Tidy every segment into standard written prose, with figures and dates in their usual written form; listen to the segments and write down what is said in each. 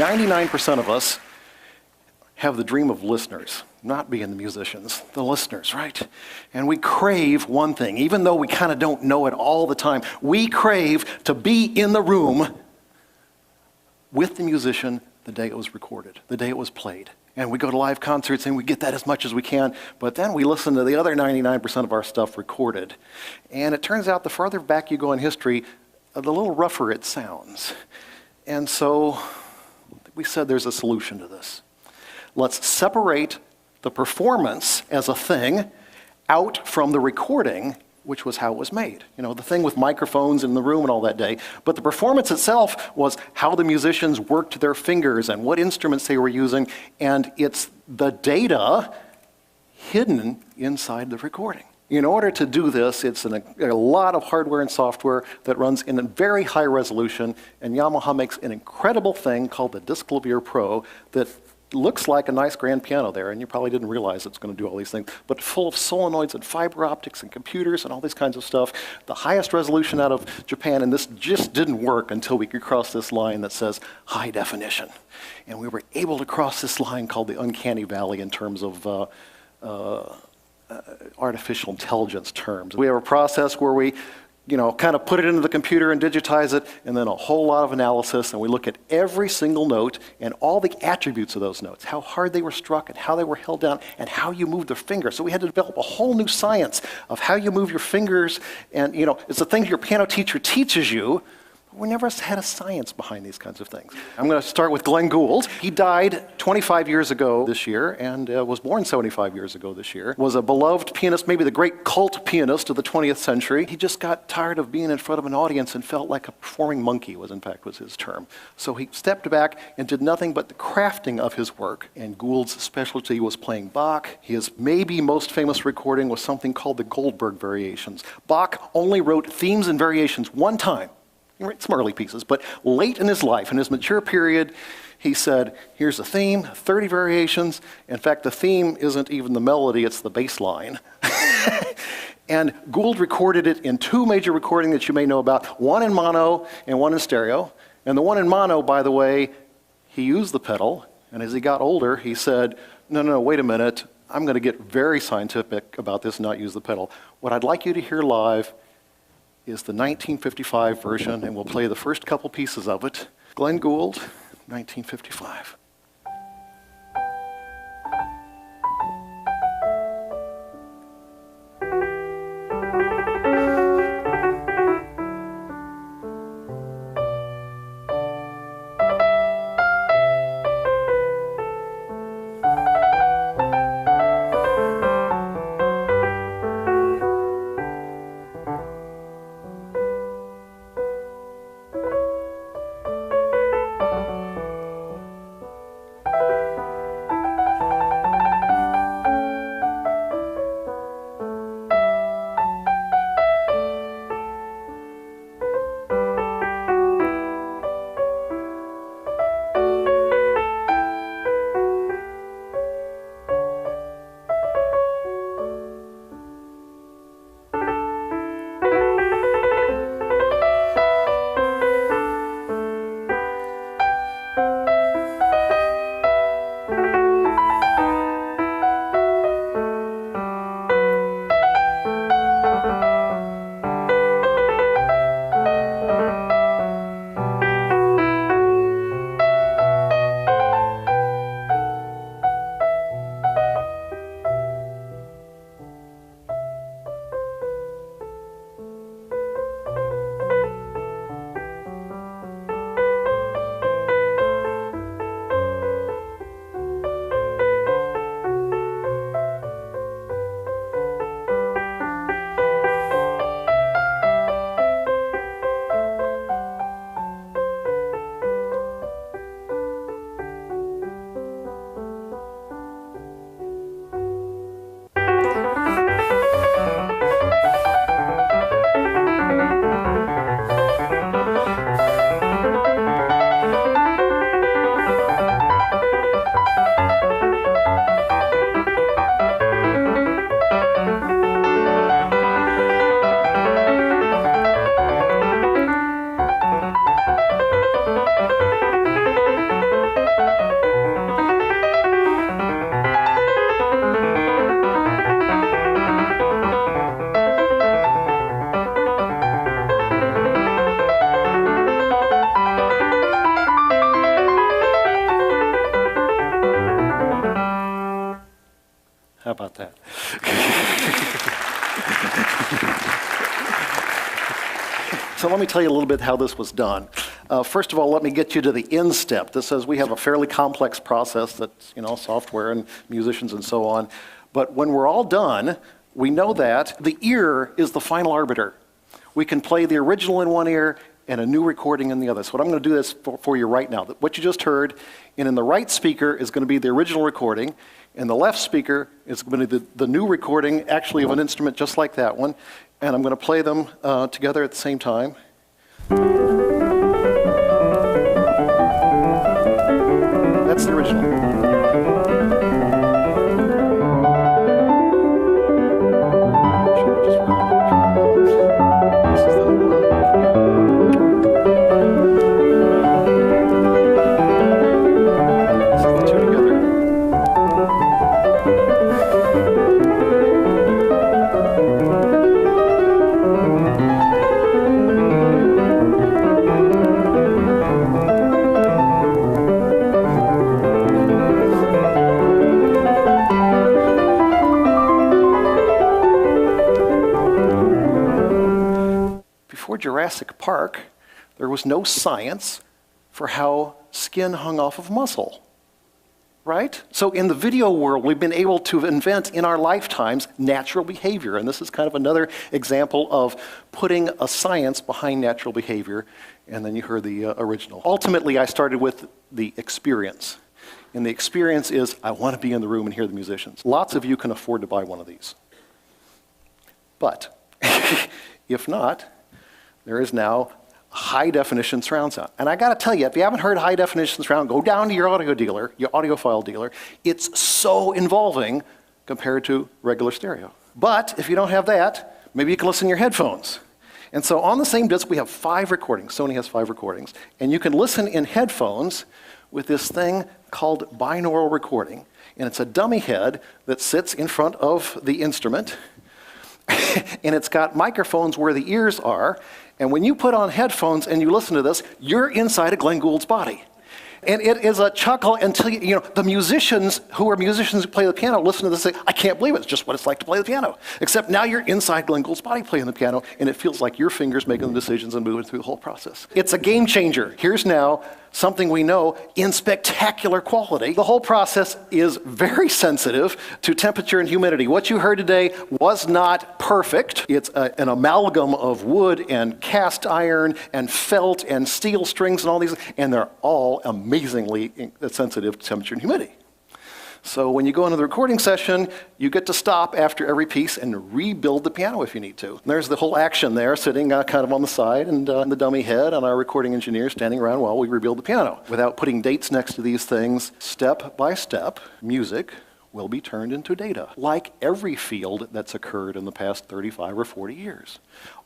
99% of us have the dream of listeners, not being the musicians, the listeners, right? And we crave one thing, even though we kind of don't know it all the time. We crave to be in the room with the musician the day it was recorded, the day it was played. And we go to live concerts and we get that as much as we can, but then we listen to the other 99% of our stuff recorded. And it turns out the farther back you go in history, the little rougher it sounds. And so we said there's a solution to this. Let's separate the performance as a thing out from the recording, which was how it was made. You know, the thing with microphones in the room and all that day. But the performance itself was how the musicians worked their fingers and what instruments they were using, and it's the data hidden inside the recording. In order to do this, it's a lot of hardware and software that runs in a very high resolution, and Yamaha makes an incredible thing called the Disklavier Pro that looks like a nice grand piano there, and you probably didn't realize it's going to do all these things, but full of solenoids and fiber optics and computers and all these kinds of stuff. The highest resolution out of Japan, and this just didn't work until we could cross this line that says high definition. And we were able to cross this line called the uncanny valley in terms of artificial intelligence terms. We have a process where we kind of put it into the computer and digitize it, and then a whole lot of analysis, and we look at every single note and all the attributes of those notes, how hard they were struck and how they were held down and how you move the finger. So we had to develop a whole new science of how you move your fingers, and it's the things your piano teacher teaches you. We never had a science behind these kinds of things. I'm going to start with Glenn Gould. He died 25 years ago this year and was born 75 years ago this year. Was a beloved pianist, maybe the great cult pianist of the 20th century. He just got tired of being in front of an audience and felt like a performing monkey was his term. So he stepped back and did nothing but the crafting of his work. And Gould's specialty was playing Bach. His maybe most famous recording was something called the Goldberg Variations. Bach only wrote themes and variations one time. He wrote some early pieces, but late in his life, in his mature period, he said, here's a theme, 30 variations. In fact, the theme isn't even the melody, it's the bass line. And Gould recorded it in two major recordings that you may know about, one in mono and one in stereo. And the one in mono, by the way, he used the pedal, and as he got older, he said, no, wait a minute, I'm going to get very scientific about this and not use the pedal. What I'd like you to hear live is the 1955 version, and we'll play the first couple pieces of it. Glenn Gould, 1955. How about that? So let me tell you a little bit how this was done. First of all, let me get you to the end step. This says we have a fairly complex process that's, software and musicians and so on. But when we're all done, we know that the ear is the final arbiter. We can play the original in one ear and a new recording in the other. So what I'm going to do this for you right now. What you just heard, and in the right speaker is going to be the original recording, and the left speaker is going to be the new recording, actually of an instrument just like that one. And I'm going to play them together at the same time. That's the original. Jurassic Park, there was no science for how skin hung off of muscle, right? So in the video world, we've been able to invent in our lifetimes natural behavior, and this is kind of another example of putting a science behind natural behavior, and then you heard the original. Ultimately, I started with the experience, and the experience is I want to be in the room and hear the musicians. Lots of you can afford to buy one of these, but if not, there is now high-definition surround sound. And I got to tell you, if you haven't heard high-definition surround, go down to your audio dealer, your audiophile dealer. It's so involving compared to regular stereo. But if you don't have that, maybe you can listen to your headphones. And so on the same disc, we have 5 recordings. Sony has 5 recordings. And you can listen in headphones with this thing called binaural recording. And it's a dummy head that sits in front of the instrument. And it's got microphones where the ears are. And when you put on headphones and you listen to this, you're inside of Glenn Gould's body. And it is a chuckle until, the musicians who play the piano listen to this and say, I can't believe it. It's just what it's like to play the piano. Except now you're inside Glenn Gould's body playing the piano, and it feels like your fingers making the decisions and moving through the whole process. It's a game changer. Here's now something we know in spectacular quality. The whole process is very sensitive to temperature and humidity. What you heard today was not perfect. It's an amalgam of wood and cast iron and felt and steel strings and all these, and they're all amazingly sensitive to temperature and humidity. So when you go into the recording session, you get to stop after every piece and rebuild the piano if you need to. And there's the whole action there, sitting kind of on the side, and the dummy head, and our recording engineer standing around while we rebuild the piano. Without putting dates next to these things, step by step, music will be turned into data, like every field that's occurred in the past 35 or 40 years.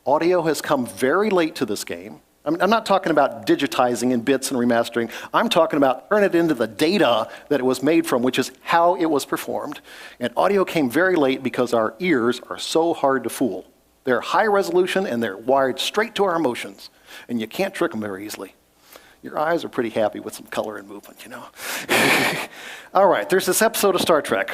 Audio has come very late to this game. I'm not talking about digitizing in bits and remastering. I'm talking about turning it into the data that it was made from, which is how it was performed. And audio came very late because our ears are so hard to fool. They're high resolution and they're wired straight to our emotions. And you can't trick them very easily. Your eyes are pretty happy with some color and movement, All right, there's this episode of Star Trek.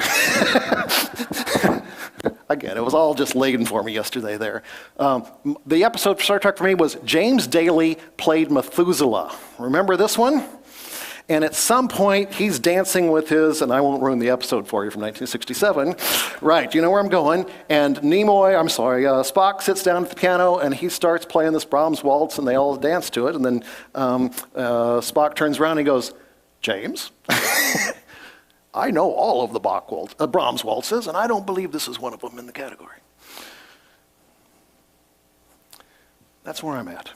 Again, it was all just laden for me yesterday there. The episode of Star Trek for me was James Daly played Methuselah. Remember this one? And at some point, he's dancing with his, and I won't ruin the episode for you from 1967. Right, you know where I'm going. And Spock sits down at the piano, and he starts playing this Brahms waltz, and they all dance to it. And then Spock turns around and he goes, James? I know all of the Brahms waltzes, and I don't believe this is one of them in the category. That's where I'm at.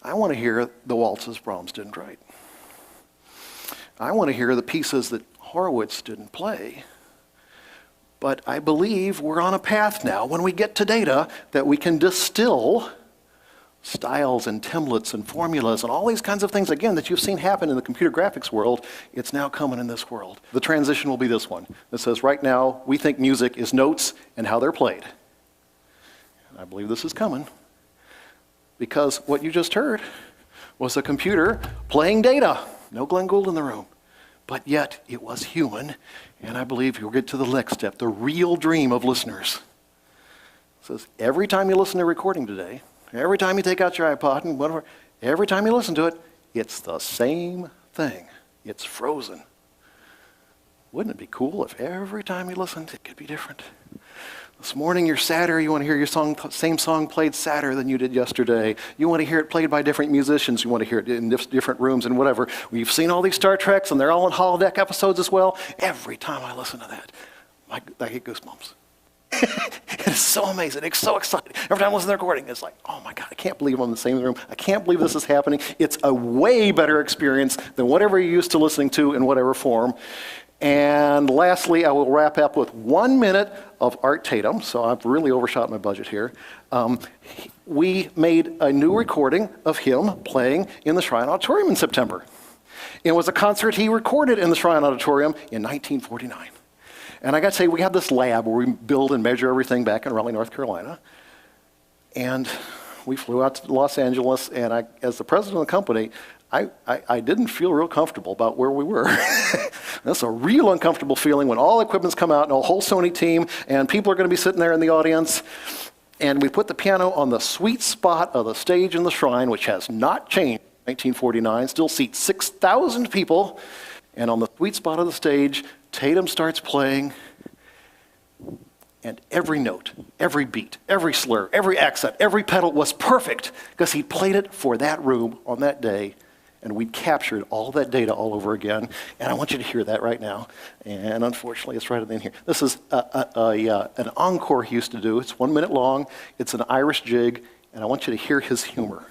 I want to hear the waltzes Brahms didn't write. I want to hear the pieces that Horowitz didn't play. But I believe we're on a path now, when we get to data, that we can distill styles and templates and formulas and all these kinds of things, again, that you've seen happen in the computer graphics world. It's now coming in this world. The transition will be this one. That says right now, we think music is notes and how they're played. And I believe this is coming because what you just heard was a computer playing data. No Glenn Gould in the room. but yet it was human. And I believe you'll get to the next step, the real dream of listeners. It says, every time you listen to a recording today, every time you take out your iPod and whatever, every time you listen to it, it's the same thing. It's frozen. Wouldn't it be cool if every time you listened, it could be different? This morning you're sadder, you want to hear your same song played sadder than you did yesterday. You want to hear it played by different musicians. You want to hear it in different rooms and whatever. We've seen all these Star Treks, and they're all in holodeck episodes as well. Every time I listen to that, I get goosebumps. It is so amazing. It's so exciting. Every time I listen to the recording, it's like, oh my God, I can't believe I'm in the same room. I can't believe this is happening. It's a way better experience than whatever you're used to listening to in whatever form. And lastly, I will wrap up with 1 minute of Art Tatum. So I've really overshot my budget here. We made a new recording of him playing in the Shrine Auditorium in September. It was a concert he recorded in the Shrine Auditorium in 1949. And I got to say, we have this lab where we build and measure everything back in Raleigh, North Carolina. And we flew out to Los Angeles, and as the president of the company, I didn't feel real comfortable about where we were. That's a real uncomfortable feeling when all the equipment's come out and a whole Sony team, and people are going to be sitting there in the audience. And we put the piano on the sweet spot of the stage in the Shrine, which has not changed in 1949, still seats 6,000 people. And on the sweet spot of the stage, Tatum starts playing, and every note, every beat, every slur, every accent, every pedal was perfect because he played it for that room on that day, and we captured all that data all over again. And I want you to hear that right now. And unfortunately, it's right at the end here. This is an encore he used to do. It's 1 minute long. It's an Irish jig, and I want you to hear his humor.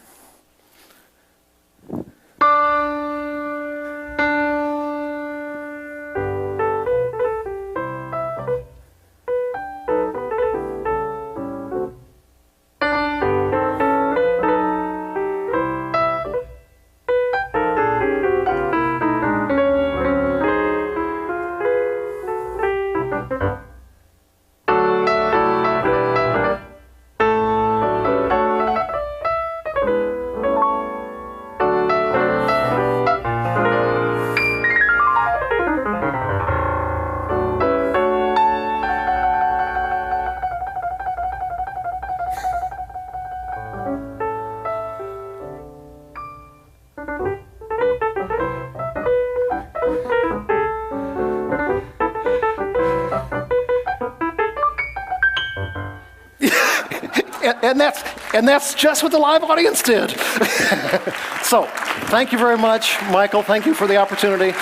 And that's just what the live audience did. So, thank you very much, Michael. Thank you for the opportunity.